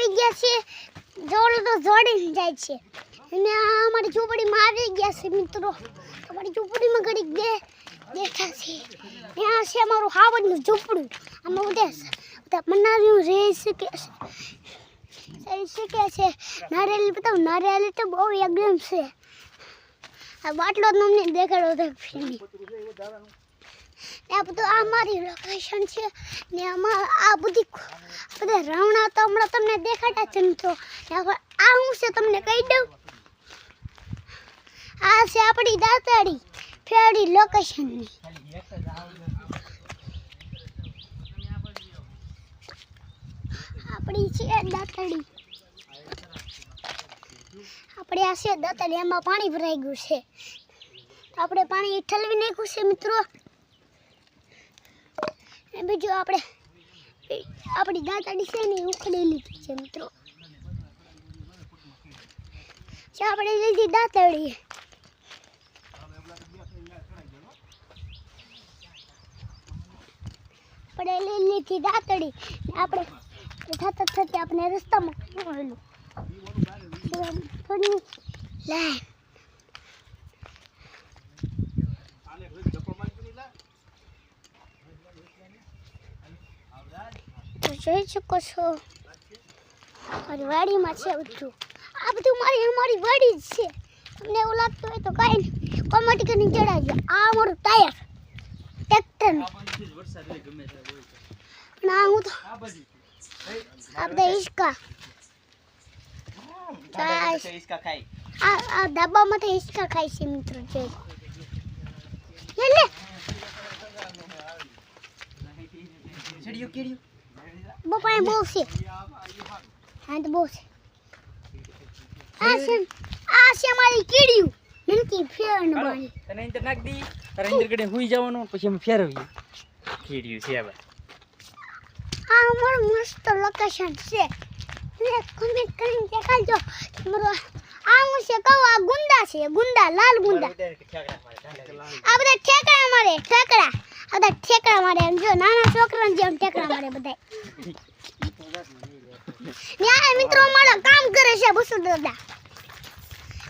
આવી ગયા છે જોડો તો જોડી જાય છે અને આ અમારી ઝૂંપડીમાં આવી ગયા છે મિત્રો અમારી ઝૂંપડીમાં ઘડીક બેઠા છે ત્યાં છે અમારું હાવડનું ઝૂંપડું આમાં બધા મનાવ્યું રહી શકે છે નારિયેળ બતાવું નારિયેળ તો બહુ એકદમ છે આ બાટલો તમને દેખાડો તો ફીણી આ બધું આ મારી લોકેશન છે ને આમાં આ બધા રાવણા તો હમણાં તમને દેખાતા છે મિત્રો આ હું છે તમને કહી દઉં આ છે આપણી દાંતડી ફેરી લોકેશનની આપણી છે દાંતડી આપણે આ છે દાંતડી એમાં પાણી ભરાઈ ગયું છે આપણે પાણી ઠલવી નાખ્યું છે મિત્રો બીજું આપણી દાંતડી છે ને ઉખડી લીધી છે મિત્રો આપણે લીધી દાંતડી આપણે થતા આપણે રસ્તામાં થોડી લાઈન તો જોઈ શકો છો મારી વાડીમાં છે બધું આ બધું અમારી વાડી જ છે તમને એવું લાગતું હોય તો કાંઈ નહીં કોમેન્ટ કરીને જણાવજો આ અમારું ટાયર ટ્રેક્ટરનું ના હું તો આ બધા હિસકા આ ડબ્બામાંથી હિસકા ખાય છે મિત્રો જોઈ લે બપાય બહુ છે હા તો બહુ છે આ છે અમારી કીડીયું નનકી ફેરન બાળી તને ઇન્ટર નાખ દી તારે ઇન્ટર કડે હુઈ જવાનું પછી અમે ફેરવીએ કીડીયું છે હવે આ અમારું મસ્ત લોકેશન છે ને કમેન્ટ કરીને દેખાડજો તમારો આ હું છે કહું આ ગુંડા લાલ ગુંડા આ બધા ઠેકડા મારે જો નાના છોકરાને જેમ ઠેકડા મારે બધા ને આ મિત્રો અમારા કામ કરે છે બસુ દાદા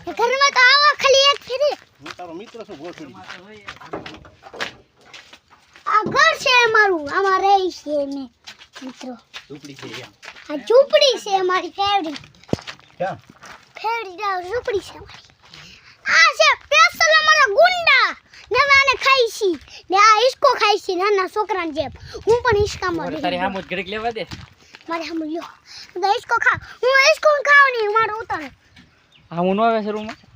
ઘરમાં તો આવા ખાલી એક ફેરી હું તારો મિત્ર છું ગોઠડી આ ઘર છે અમારું આમાં રહી છે ને મિત્રો ઝૂંપડી છે આ ઝૂંપડી છે અમારી ફેવડી ક્યાં ઝૂંપડી છે અમારી આ છે સ્પેશિયલ અમારા ગુંડા ને આને ખાઈ છી ને આ હિસકો ખાઈ છી નાના છોકરાને જેમ હું પણ હિસકામાં રહી તારી હામો ઘડીક લેવા દે મારે હમ લ્યો તો હિસકો ખા હું હિસકો ખાવ નહીં મારો ઉતાર હા હું નો આવે છે રૂમમાં